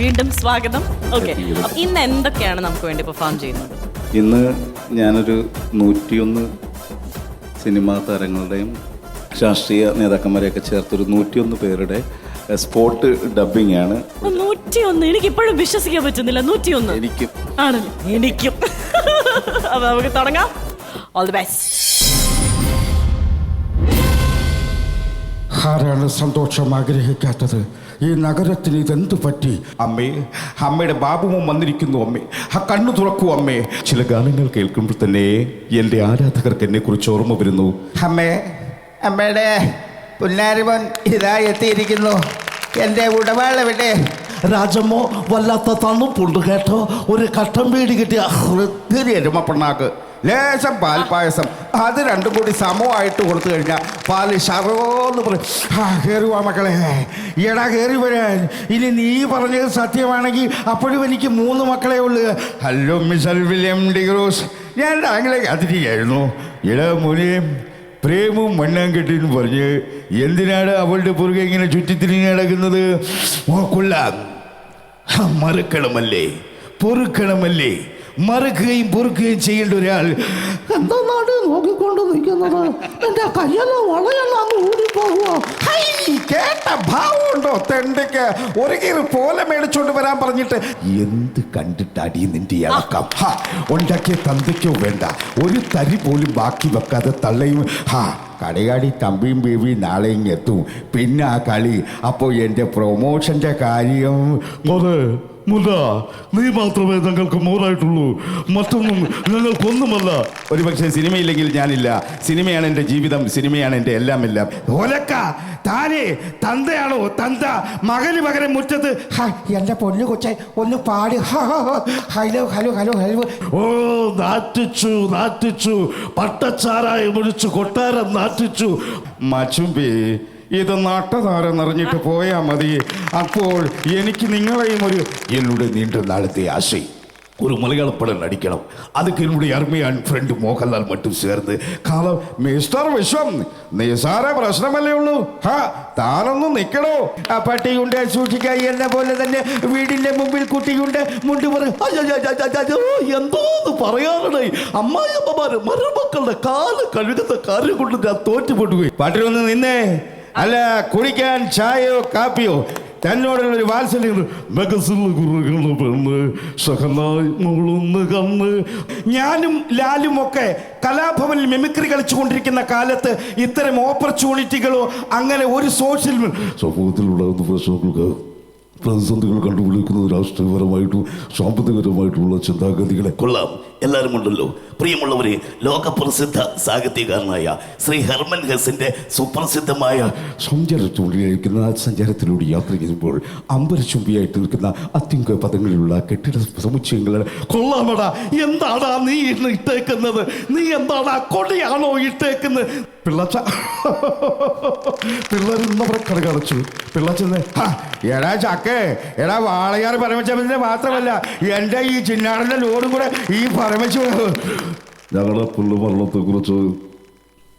വീണ്ടും സ്വാഗതം. ഓക്കെ, ഇന്ന് എന്തൊക്കെയാണ് നമുക്ക് വേണ്ടി പെർഫോം ചെയ്യുന്നത്? ഇന്ന് ഞാനൊരു 101 സിനിമാ താരങ്ങളുടെയും രാഷ്ട്രീയ നേതാക്കന്മാരെയൊക്കെ ചേർത്തൊരു 101 പേരുടെ സ്പോട്ട് ഡബിങ് ആണ്. 101? എനിക്കിപ്പോഴും വിശ്വസിക്കാൻ പറ്റുന്നില്ല. 101 എനിക്കും ആണല്ലോ, എനിക്കും. അപ്പൊ നമുക്ക് തുടങ്ങാം. All the best. ആരാണ് സന്തോഷം ആഗ്രഹിക്കാത്തത്? ഈ നഗരത്തിന് ഇതെന്തു പറ്റി? അമ്മേ, അമ്മയുടെ ബാബുവും വന്നിരിക്കുന്നു. അമ്മേ, ആ കണ്ണു തുറക്കൂ അമ്മേ. ചില ഗാനങ്ങൾ കേൾക്കുമ്പോൾ തന്നെ എൻ്റെ ആരാധകർക്ക് എന്നെ കുറിച്ച് ഓർമ്മ വരുന്നു. അമ്മേ, അമ്മയുടെ പുന്നാരിമോൻ ഇതാ എത്തിയിരിക്കുന്നു. എൻ്റെ ഉടവാളെവിടെ? രാജമ്മോ, വല്ലാത്ത തണുപ്പുണ്ട് കേട്ടോ. ഒരു കട്ടൻ വീട് കിട്ടിയ എരുമപ്പണ്ണാക്ക്, ലേശം പാൽപ്പായസം, അത് രണ്ടും കൂടി സമമായിട്ട് കൊടുത്തു കഴിഞ്ഞാൽ പാല് ശറോന്ന് പറയും. കയറുവാ മക്കളെ, എടാ കയറി വരാൻ. ഇനി നീ പറഞ്ഞത് സത്യമാണെങ്കിൽ അപ്പോഴും എനിക്ക് 3 മക്കളെ ഉള്ളു. ഹലോ മിസ്റ്റർ വില്യം ഡിഗ്രോസ്, ഞാൻ താങ്കളെ കാത്തിരിക്കുകയായിരുന്നു. എടാ മോനെ, പ്രേമും മണ്ണാങ്കെട്ടിന്ന് പറഞ്ഞ് എന്തിനാണ് അവളുടെ പുറകെ ഇങ്ങനെ ചുറ്റിത്തിരിഞ്ഞ് നടക്കുന്നത്? കൊള്ളാം, മറക്കണമല്ലേ, പൊറുക്കണമല്ലേ. മറക്കുകയും പൊറുക്കുകയും ചെയ്യേണ്ട ഒരാൾ എന്താണ് നോക്കിക്കൊണ്ട് നിൽക്കുന്നത്? എന്റെ കയ്യെല്ലാം വളയെല്ലാം ഊടിപ്പോകുമോ? കേട്ട ഭാവമുണ്ടോ തെണ്ടയ്ക്ക്? ഒരു കീറ് പോലെ മേടിച്ചോണ്ട് വരാൻ പറഞ്ഞിട്ട് എന്ത് കണ്ടിട്ടടി നിന്റെ ഇളക്കം? ഉണ്ടാക്കിയ തന്തയ്ക്കോ വേണ്ട, ഒരു തരി പോലും ബാക്കി വെക്കാതെ തള്ളയും. കടയാടി തമ്പിയും ബേബിയും നാളെ എത്തും. പിന്നെ ആ കളി. അപ്പോൾ എൻ്റെ പ്രൊമോഷൻ്റെ കാര്യം നീ മാത്രമേ ഞങ്ങൾക്ക് മോറായിട്ടുള്ളൂ, മറ്റൊന്നും ഞങ്ങൾക്കൊന്നുമല്ല. ഒരുപക്ഷെ സിനിമയില്ലെങ്കിൽ ഞാനില്ല. സിനിമയാണ് എൻ്റെ ജീവിതം, സിനിമയാണ് എൻ്റെ എല്ലാം എല്ലാം. ഒലക്ക താനേ തന്തയാണോ? തന്ത മകന് പകരം മുറ്റത്ത്. എൻ്റെ പൊന്നു കൊച്ചെ ഒന്ന് പാടി. Hello hello hello hello. ഓ, നാറ്റിച്ചു പട്ടച്ചാരായി മുഴിച്ചു കൊട്ടാരം നാറ്റിച്ചു. മച്ചുമ്പി, ഇത് നാട്ടതാരം നിറഞ്ഞിട്ട് പോയാൽ മതി. അപ്പോൾ എനിക്ക് നിങ്ങളെയും എന്നോട് നീണ്ട നാളത്തെ ആശയം ഒരു മലയാളപ്പടം നടിക്കണം. அதுக்கு என்னுடைய அருமையான ഫ്രണ്ട് മോഹൻലാൽ മറ്റും ചേർന്ന് കാലം മിസ്റ്റർ വിശ്വം, നിസാര പ്രശ്നമല്ലേ ഉള്ളൂ. താനൊന്നും നിൽക്കണോ? ആ പട്ടിയുണ്ട് സൂക്ഷിക്കുക. എന്നെ പോലെ തന്നെ വീടിന്റെ മുമ്പിൽ കുട്ടിയുണ്ട്. മുണ്ട് എന്തോന്ന് പറയാനാണ്? അമ്മായിയമ്മമാര് മരുമക്കളുടെ കാല് കഴുകുന്ന കാര്യം കൊണ്ട് ഞാൻ തോറ്റുപോട്ടുപോയി. പാട്ടിലൊന്ന് നിന്നേ. അല്ല, കുടിക്കാൻ ചായയോ കാപ്പിയോ തന്നോടുള്ളൊരു വാത്സല്യം. ഞാനും ലാലും ഒക്കെ കലാഭവനിൽ മിമിക്രി കളിച്ചുകൊണ്ടിരിക്കുന്ന കാലത്ത് ഇത്തരം ഓപ്പർച്യൂണിറ്റികളോ അങ്ങനെ ഒരു സോഷ്യൽ സമൂഹത്തിലുണ്ടാകുന്ന പ്രശ്നങ്ങൾക്ക് പ്രതിസന്ധികൾ കണ്ടുപിടിക്കുന്നത് രാഷ്ട്രീയപരമായിട്ടും സാമ്പത്തികപരമായിട്ടുള്ള ചിന്താഗതികളെ കൊള്ളാം. എല്ലാവരും ഉണ്ടല്ലോ. പ്രിയമുള്ളവരെ, ലോകപ്രസിദ്ധ സാഹിത്യകാരനായ ശ്രീ ഹെർമൻ ഹെസിന്റെ സുപ്രസിദ്ധമായ സഞ്ചാരത്തിലൂടെ സഞ്ചാരത്തിലൂടെ യാത്ര ചെയ്യുമ്പോൾ അമ്പരചുംബിയായിട്ട് നിൽക്കുന്ന അത്യുങ്ക പദങ്ങളിലുള്ള കെട്ടിട സമുച്ചയങ്ങളാണ്. കൊള്ളാമടാ, എന്താടാ നീ ഇട്ടേക്കുന്നത്? നീ എന്താടാ കൊടിയാണോ ഇട്ടേക്കുന്നത്? പിള്ളേരുന്നവരെ കടകടച്ചു. പിള്ളച്ചെന്ന് എടാ ചക്കേ, എടാ വാളയാർ പരമച്ചതിന്റെ മാത്രമല്ല എൻ്റെ ഈ ചിന്നാടൻ്റെ ലോഡും കൂടെ ഈ പരമച്ചു. ഞങ്ങളുടെ പുല്ലുമരണത്തെ കുറിച്ച്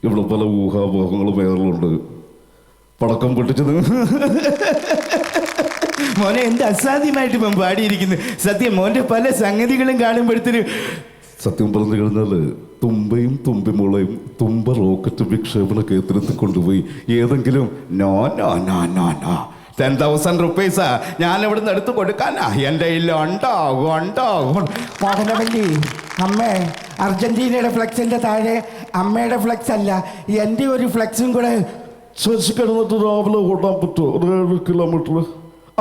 ഇവിടെ പല ഊഹാപോഹങ്ങളും ഏറെയുണ്ട്. പടക്കം പൊട്ടിച്ചത് മോനെ എന്ത് അസാധ്യമായിട്ട് ഇപ്പം പാടിയിരിക്കുന്നു. സത്യം, മോൻ്റെ പല സംഗതികളും കാണുമ്പോഴത്തേന് സത്യം പറഞ്ഞു കഴിഞ്ഞാൽ തുമ്പയും തുമ്പിമുളയും തുമ്പ റോക്കറ്റ് വിക്ഷേപണ കേന്ദ്രത്തിൽ കൊണ്ടുപോയി ഏതെങ്കിലും 10,000 റുപ്പീസാ ഞാൻ ഇവിടെ നിന്ന് എടുത്ത് കൊടുക്കാനാ. എൻ്റെ ഉണ്ടാകും. മോഹനവല്ലി, അമ്മേ, അർജന്റീനയുടെ ഫ്ലെക്സിന്റെ താഴെ അമ്മയുടെ ഫ്ലെക്സ് അല്ല, എൻ്റെ ഒരു ഫ്ലെക്സും കൂടെ ശശിക്കിടന്നിട്ട് രാവിലെ ഓടാൻ പറ്റുമോ? 7 കിലോമീറ്റർ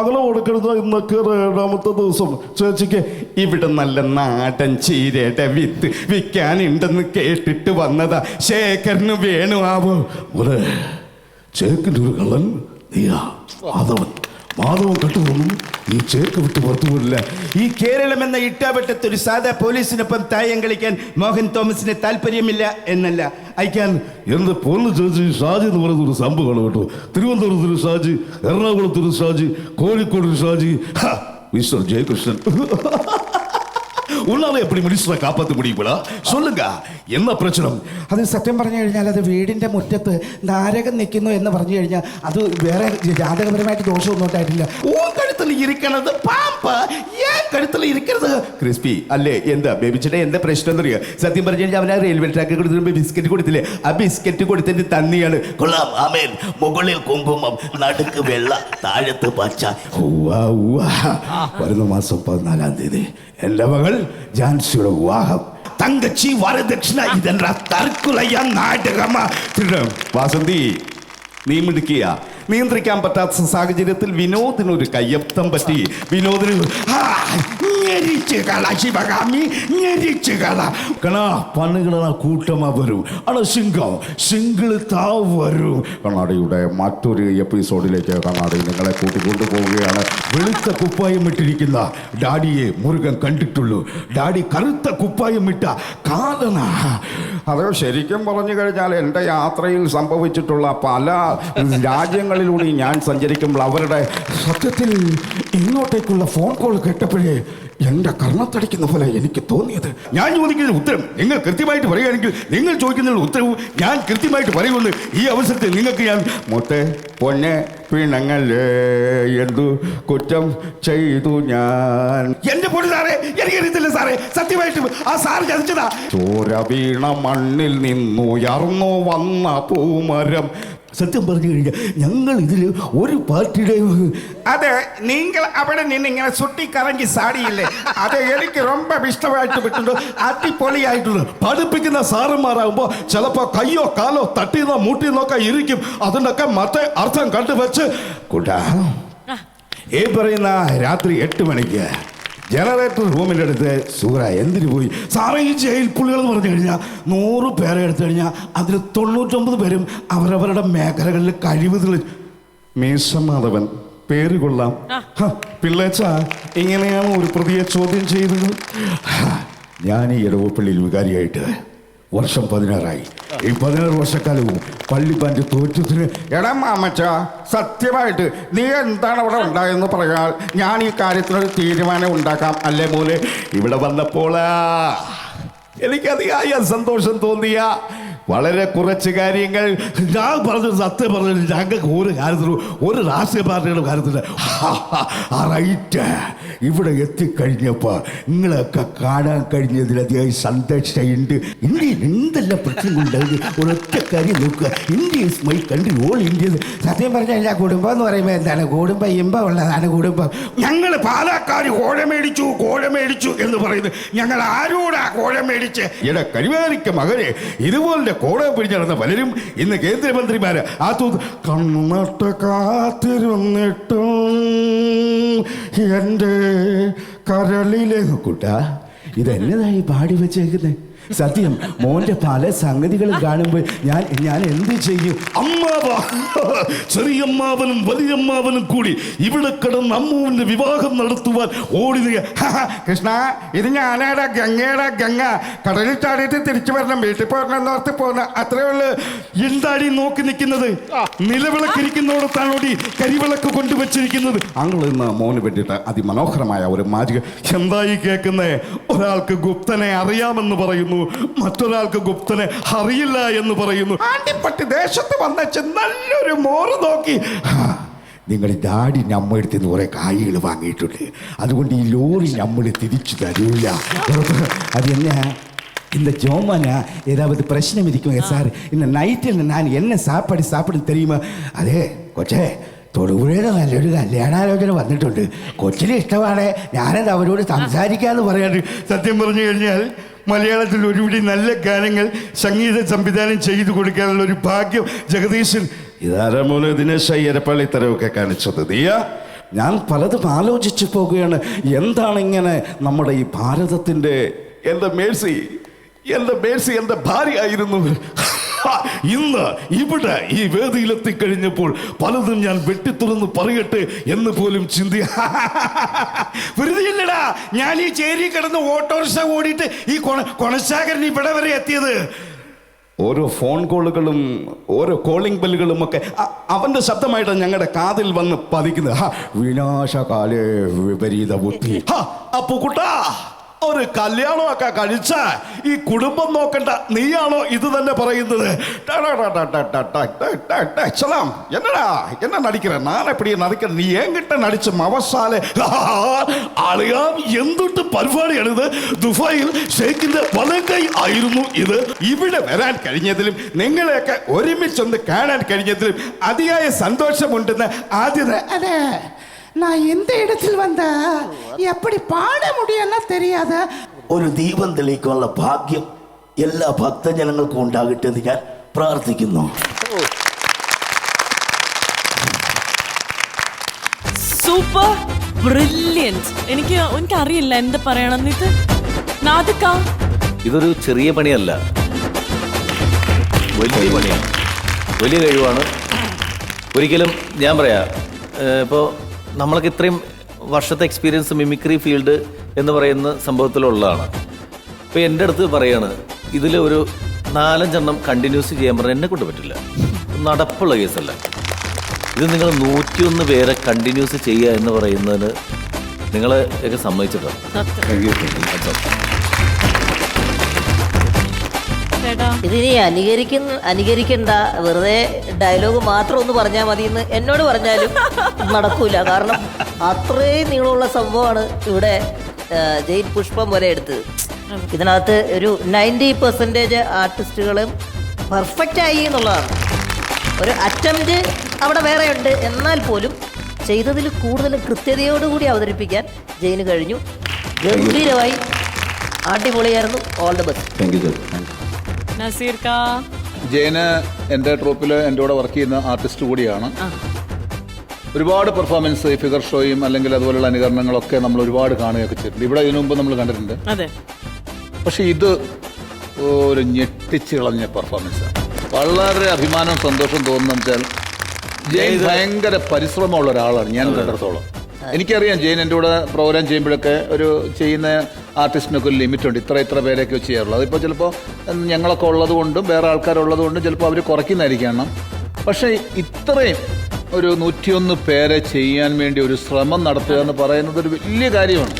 അകലെ ഓടിക്കിടുന്ന ഇന്നൊക്കെ 7ാമത്തെ ദിവസം. ചേച്ചിക്ക് ഇവിടെ നല്ല നാടൻ ചീരയുടെ വിത്ത് വിൽക്കാനുണ്ടെന്ന് കേട്ടിട്ട് വന്നതാ. ശേഖരന് വേണു ആവോ? ചേക്കിൻ്റെ ഒരു കള്ളൻ നീയാ. മാധവൻ കെട്ടുതൊന്നും ഈ ചേക്ക് വിട്ട് പുറത്തു പോലില്ല. ഈ കേരളം എന്ന ഇട്ടാവട്ടത്ത് ഒരു സാധാ പോലീസിനൊപ്പം തായം കളിക്കാൻ മോഹൻ തോമസിന് താല്പര്യമില്ല എന്നല്ല, അയക്കാൻ. എന്ത് പൊന്നു ചേച്ചി, ഷാജി എന്ന് പറയുന്ന ഒരു സംഭവമാണ് കേട്ടോ. തിരുവനന്തപുരത്തൊരു ഷാജി, എറണാകുളത്തൊരു ഷാജി, കോഴിക്കോടൊരു ഷാജി, മിസ്റ്റർ ജയകൃഷ്ണൻ. உன்னால எப்படி மினிஸ்டரை காப்பாற்ற முடியுங்களா? சொல்லுங்க, என்ன பிரச்சனை? അത് സത്യം പറഞ്ഞു കഴിഞ്ഞാൽ അത് വീടിൻ്റെ മുറ്റത്ത് നാരകം നിൽക്കുന്നു എന്ന് പറഞ്ഞു കഴിഞ്ഞാൽ അത് വേറെ ജാതകപരമായിട്ട് ദോഷമൊന്നും ഉണ്ടായിട്ടില്ല. ഓൻ കഴുത്തിൽ ഇരിക്കണത് പാമ്പ്, ഏൻ കഴുത്തിൽ ഇരിക്കണത് ക്രിസ്പി അല്ലേ? എന്താ ബേബിച്ചിടെ എന്താ പ്രശ്നം എന്നറിയോ? സത്യം പറഞ്ഞു കഴിഞ്ഞാൽ അവൻ ആ റെയിൽവേ ട്രാക്കിൽ കൊടുത്തിട്ട് ബിസ്ക്കറ്റ് കൊടുത്തില്ലേ? ആ ബിസ്ക്കറ്റ് കൊടുത്തിട്ട് തന്നെയാണ്. കൊള്ളാം ആമേൻ. മുകളിൽ കുങ്കുമം, നടുക്ക് വെള്ള, താഴത്ത് പച്ച. വരുന്ന മാസം 14-ാം തീയതി എന്റെ മകൾ ജാൻസിയുടെ വിവാഹം. തങ്കച്ചി വരദക്ഷിണ ഇതെന്താ തർക്കുലയ നാടകമാ? വാസന്തി, നീ മിടുക്കിയ നിയന്ത്രിക്കാൻ പറ്റാത്ത സാഹചര്യത്തിൽ വിനോദിനൊരു കയ്യപ്തം പറ്റി. വിനോദിന് പണുകളാ കൂട്ടമാ വരും. ആണ് സിംഗിൾ താ വരും. കണ്ണാടിയുടെ മറ്റൊരു എപ്പിസോഡിലേക്ക് കണ്ണാടി നിങ്ങളെ കൂട്ടിക്കൊണ്ടു പോവുകയാണ്. വെളുത്ത കുപ്പായം ഇട്ടിരിക്കുന്ന ഡാഡിയെ മുരുകൻ കണ്ടിട്ടുള്ളൂ. ഡാഡി കറുത്ത കുപ്പായം ഇട്ട കാലന. അത് ശരിക്കും പറഞ്ഞു കഴിഞ്ഞാൽ എൻ്റെ യാത്രയിൽ സംഭവിച്ചിട്ടുള്ള പല രാജ്യങ്ങളിലൂടെ ഞാൻ സഞ്ചരിക്കുമ്പോൾ അവരുടെ സത്യത്തിൽ ഇങ്ങോട്ടേക്കുള്ള ഫോൺ കോൾ കേട്ടപ്പോഴേ എൻ്റെ കർണത്തടിക്കുന്ന പോലെ എനിക്ക് തോന്നിയത്. ഞാൻ ചോദിക്കുന്ന ഉത്തരം നിങ്ങൾ കൃത്യമായിട്ട് പറയുകയാണെങ്കിൽ നിങ്ങൾ ചോദിക്കുന്ന ഉത്തരവും ഞാൻ കൃത്യമായിട്ട് പറയുമെന്ന് ഈ അവസരത്തിൽ നിങ്ങൾക്ക് ഞാൻ മൊട്ടെ പൊന്നെ പിണങ്ങല്ലേ എന്തു കുറ്റം ചെയ്തു ഞാൻ. എന്റെ പൊടി സാറേ, എനിക്കറിയത്തില്ല സാറേ, സത്യമായിട്ട് ആ സാർ ചതിച്ചതാ. ചോര വീണ മണ്ണിൽ നിന്നുയർന്നു വന്ന പൂമരം. സത്യം പറഞ്ഞു കഴിഞ്ഞാൽ ഞങ്ങൾ ഇതിൽ ഒരു പാർട്ടിയുടെ അതെ നിങ്ങൾ അവിടെ നിന്ന് ഇങ്ങനെ സുട്ടിക്കറങ്ങി സാടിയില്ലേ, അത് എനിക്ക് ரொம்ப ഇഷ്ടമായിട്ട് വിട്ടുണ്ട്. അടിപൊളിയായിട്ടുണ്ട്. പഠിപ്പിക്കുന്ന സാറന്മാരാകുമ്പോൾ ചിലപ്പോൾ കയ്യോ കാലോ തട്ടിന്നോ മൂട്ടിന്നൊക്കെ ഇരിക്കും. അതിനൊക്കെ മറ്റേ അർത്ഥം കണ്ടുവച്ച് കൂട്ടാ ഈ പറയുന്ന രാത്രി 8 മണിക്ക് ജനറേറ്റർ റൂമിൻ്റെ അടുത്ത് സൂറ എന്തിനു പോയി സാറേ? ഈ ജയിൽ പുള്ളികൾ എന്ന് പറഞ്ഞു കഴിഞ്ഞാൽ 100 പേരെ എടുത്തു കഴിഞ്ഞാൽ അതിൽ 99 പേരും അവരവരുടെ മേഖലകളിൽ കഴിവ് തെളിയിച്ചു. മീശമാധവൻ പേര് കൊള്ളാം. പിള്ളേച്ച ഇങ്ങനെയാണ് ഒരു പ്രതിയെ ചോദ്യം ചെയ്തത്. ഞാൻ ഈ ഇടവപ്പള്ളിയിൽ വികാരിയായിട്ട് വർഷം 16ആയി. ഈ 16 വർഷക്കാലവും പള്ളിപ്പാൻ്റെ തോറ്റത്തിന് എടാ മാമച്ച, സത്യമായിട്ട് നീ എന്താണ് അവിടെ ഉണ്ടായെന്ന് പറയാൽ ഞാൻ ഈ കാര്യത്തിനൊരു തീരുമാനം ഉണ്ടാക്കാം. അല്ലേ മോനെ? ഇവിടെ വന്നപ്പോൾ എനിക്കധികമായ സന്തോഷം തോന്നിയ വളരെ കുറച്ച് കാര്യങ്ങൾ ഞാൻ പറഞ്ഞു. സത്യം പറഞ്ഞു ഞങ്ങൾക്ക് ഒരു കാര്യത്തിലും ഒരു രാഷ്ട്രീയ പാർട്ടിയുടെ കാര്യത്തിൽ റൈറ്റ് ഇവിടെ എത്തിക്കഴിഞ്ഞപ്പോൾ നിങ്ങളൊക്കെ കാണാൻ കഴിഞ്ഞതിലധികം സന്തോഷമുണ്ട്. ഇന്ത്യയിൽ എന്തെല്ലാം പ്രശ്നങ്ങളുണ്ടായത് ഒരൊറ്റ കാര്യം നോക്കുക. India is my country, all India. സത്യം പറഞ്ഞു കഴിഞ്ഞാൽ കുടുംബം എന്ന് പറയുമ്പോൾ എന്താണ്? കുടുംബം ഇമ്പം ഉള്ളതാണ് കുടുംബം. ഞങ്ങൾ പാലക്കാർ കോഴ മേടിച്ചു എന്ന് പറയുന്നത് ഞങ്ങൾ ആരോടാ കോഴ മേടിച്ച്? എടാ കഴിവേറിക്ക മകനെ, ഇതുപോലെ കോട പിടിച്ച് നടന്ന പലരും ഇന്ന് കേന്ദ്രമന്ത്രിമാര് ആ കണ്ണട്ട് കാത്തിരുന്നിട്ടും എൻ്റെ കരളിലെ കൂട്ടാ ഇതെന്നതായി പാടി വെച്ചേക്കുന്നേ? സത്യം മോന്റെ പല സംഗതികളും കാണുമ്പോൾ ഞാൻ എന്ത് ചെയ്യും? അമ്മാവാ, ചെറിയമ്മാവനും വലിയമ്മാവനും കൂടി ഇവിടെ കിടന്ന് അമ്മുവിന്റെ വിവാഹം നടത്തുവാൻ ഓടി. കൃഷ്ണ, ഇത് ഞാനാടാ ഗംഗയുടെ ഗംഗ. കടലിൽ ചാടിയിട്ട് തിരിച്ചു വരണം, വീട്ടിൽ പോരണോർത്ത് പോന്ന അത്രേ ഉള്ളു. എന്താടി നോക്കി നിൽക്കുന്നത്? നിലവിളക്കിരിക്കുന്നോടത്താണോടി കരിവിളക്ക് കൊണ്ടുവച്ചിരിക്കുന്നത്? അങ്ങൾ ഇന്ന് മോന് വേണ്ടിയിട്ട് അതിമനോഹരമായ ഒരു മാജിക. എന്തായി കേൾക്കുന്നേ? ഒരാൾക്ക് ഗുപ്തനെ അറിയാമെന്ന് പറയുന്നു, മറ്റൊരാൾക്ക് ഗുപ്തനെ അറിയില്ല എന്ന് പറയുന്നു. ആണ്ടിപ്പട്ടി ദേശത്ത് വന്നച്ച് നല്ലൊരു മോറ് നോക്കി. നിങ്ങൾ ഡാഡി നമ്മ എടുത്ത് കുറെ കായ്കൾ വാങ്ങിയിട്ടുണ്ട്, അതുകൊണ്ട് ഈ ലോറി നമ്മൾ തിരിച്ചു തരൂല. അതെന്നാ இந்த ஜோமானா ஏதாவது பிரச்சனை இருக்குங்க சார்? இந்த நைட்டில் நான் என்ன சாப்பாடு தெரியுமா? അതേ കൊച്ചേ, തൊടുപുഴയുടെ നല്ലൊരു കല്യാണാലോചന വന്നിട്ടുണ്ട്. കൊച്ചിന് ഇഷ്ടമാണ്. ഞാനത് അവരോട് സംസാരിക്കാമെന്ന് പറയാറ്. സത്യം പറഞ്ഞു കഴിഞ്ഞാൽ മലയാളത്തിൽ ഒരുപിടി നല്ല ഗാനങ്ങൾ സംഗീത സംവിധാനം ചെയ്തു കൊടുക്കാനുള്ള ഒരു ഭാഗ്യം ജഗദീശൻ. ഇതാരാ മോനെ ദിനേശ് അയ്യരപ്പള്ളി തരവൊക്കെ കാണിച്ചത്? നീയാ? ഞാൻ പലതും ആലോചിച്ചു പോകുകയാണ്. എന്താണ് ഇങ്ങനെ നമ്മുടെ ഈ ഭാരതത്തിൻ്റെ എൻ്റെ മേഴ്സി എൻ്റെ ഭാര്യയായിരുന്നു. ഇന്ന് ഇവിടെ ഈ വേദിയിലെത്തിക്കഴിഞ്ഞപ്പോൾ പലതും ഞാൻ വെട്ടിത്തുറന്ന് പറയട്ടെ എന്ന് പോലും ചിന്തി. വെറുതെയില്ലടാ, ഞാൻ ഈ ചേരി കിടന്ന് ഓട്ടോറിക്ഷ ഓടിയിട്ട് ഈ കൊണശാകരൻ ഇവിടെ വരെ എത്തിയത്. ഓരോ ഫോൺ കോളുകളും ഓരോ കോളിംഗ് ബെല്ലുകളും ഒക്കെ അവൻ്റെ ശബ്ദമായിട്ടാണ് ഞങ്ങളുടെ കാതിൽ വന്ന് പതിക്കുന്നത്. വിനാശകാലേ വിപരീത ബുദ്ധി. അപ്പു കുട്ടാ, ഒരു കല്യാണമൊക്കെ കഴിച്ച ഈ കുടുംബം നോക്കണ്ട, നീയാണോ ഇത് തന്നെ പറയുന്നത്? என்னடா என்ன நடிக்கிற? நான் எப்படி நடிக்கிறேன்? நீ என்கிட்ட நடிச்ச மவசாலே അറിയാം എന്തൊട്ട് പരിപാടിയാണിത്. ദുബായിൽ ഷെയ്ഖിന്റെ വലങ്കൈ ആയിരുന്നു ഇത്. ഇവിടെ വരാൻ കഴിഞ്ഞതിലും നിങ്ങളെയൊക്കെ ഒരുമിച്ചൊന്ന് കാണാൻ കഴിഞ്ഞതിലും അതിയായ സന്തോഷമുണ്ടെന്ന് ആദ്യം. அடே நான் எந்த இடத்தில் வந்த எப்படி பாட முடியல தெரியாத. ഒരു ദീപം തെളിയിക്കാനുള്ള ഭാഗ്യം എല്ലാ ഭക്തജനങ്ങൾക്കും ഉണ്ടാകട്ടെ എന്ന് ഞാൻ പ്രാർത്ഥിക്കുന്നു. Super brilliant. എനിക്കറിയില്ല എന്ത് പറയണമെന്ന്. ഇത് നാദിക, ഇതൊരു ചെറിയ പണിയല്ല, വലിയ പണിയാണ്, വലിയ കഴിവാണ്. ഒരിക്കലും ഞാൻ പറയാം, ഇപ്പോൾ നമ്മളൊക്കെ ഇത്രയും വർഷത്തെ എക്സ്പീരിയൻസ് മിമിക്രി ഫീൽഡ് എന്ന് പറയുന്ന സംഭവത്തിലുള്ളതാണ്. ഇപ്പോൾ എൻ്റെ അടുത്ത് പറയാണ് ഇതിൽ ഒരു 4-5 എണ്ണം കണ്ടിന്യൂസ് ചെയ്യാൻ പറഞ്ഞാൽ എന്നെ കൊണ്ട് പറ്റില്ല, നടപ്പുള്ള കേസല്ല. ഇത് നിങ്ങൾ 101 പേരെ കണ്ടിന്യൂസ് ചെയ്യുക എന്ന് പറയുന്നതിന് നിങ്ങൾ ഒക്കെ സമ്മതിച്ചിട്ടോ? ചേട്ടാ ഇതിനി അനുകരിക്കണ്ട, വെറുതെ ഡയലോഗ് മാത്രം ഒന്ന് പറഞ്ഞാൽ മതി എന്ന് എന്നോട് പറഞ്ഞാലും നടക്കൂല. കാരണം അത്രയും നീളമുള്ള സംഭവമാണ് ഇവിടെ ജെയിൻ പുഷ്പം വരെ എടുത്തത്. ഇതിനകത്ത് ഒരു 90% ആർട്ടിസ്റ്റുകളും പെർഫെക്റ്റ് ആയി എന്നുള്ളതാണ്. ഒരു അറ്റംപ്റ്റ് അവിടെ വേറെ ഉണ്ട്, എന്നാൽ പോലും ചെയ്തതിൽ കൂടുതൽ കൃത്യതയോടുകൂടി അവതരിപ്പിക്കാൻ ജെയിന് കഴിഞ്ഞു. ഗംഭീരമായി, അടിപൊളിയായിരുന്നു. All the best. നസീർ കാ, ജയന് എൻ്റെ ട്രൂപ്പിൽ എൻ്റെ കൂടെ വർക്ക് ചെയ്യുന്ന ആർട്ടിസ്റ്റ് കൂടിയാണ്. ഒരുപാട് പെർഫോമൻസ്, ഫിഗർ ഷോയും അല്ലെങ്കിൽ അതുപോലുള്ള അനുകരണങ്ങളൊക്കെ നമ്മൾ ഒരുപാട് കാണുകയൊക്കെ ചെയ്തിട്ടുണ്ട്. ഇവിടെ ഇതിനു മുമ്പ് നമ്മൾ കണ്ടിട്ടുണ്ട്. അതെ. പക്ഷെ ഇത് ഒരു ഞെട്ടിച്ച് കളഞ്ഞ പെർഫോമൻസാണ്. വളരെ അഭിമാനവും സന്തോഷവും തോന്നുന്നു വെച്ചാൽ ജയൻ ഭയങ്കര പരിശ്രമമുള്ള ഒരാളാണ് ഞാൻ കണ്ടിടത്തോളം. എനിക്കറിയാം ജയൻ എൻ്റെ കൂടെ പ്രോഗ്രാം ചെയ്യുമ്പോഴൊക്കെ ഒരു ചെയ്യുന്ന ആർട്ടിസ്റ്റിനൊക്കെ ഒരു ലിമിറ്റുണ്ട്, ഇത്ര പേരൊക്കെ ചെയ്യാറുള്ളൂ. അതിപ്പോൾ ചിലപ്പോൾ ഞങ്ങളൊക്കെ ഉള്ളത് കൊണ്ടും വേറെ ആൾക്കാരുള്ളത് കൊണ്ടും ചിലപ്പോൾ അവർ കുറയ്ക്കുന്നതായിരിക്കണം. പക്ഷേ ഇത്രയും ഒരു 101 പേരെ ചെയ്യാൻ വേണ്ടി ഒരു ശ്രമം നടത്തുക എന്ന് പറയുന്നത് ഒരു വലിയ കാര്യമാണ്.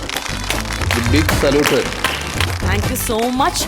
Big salute. Thank you so much.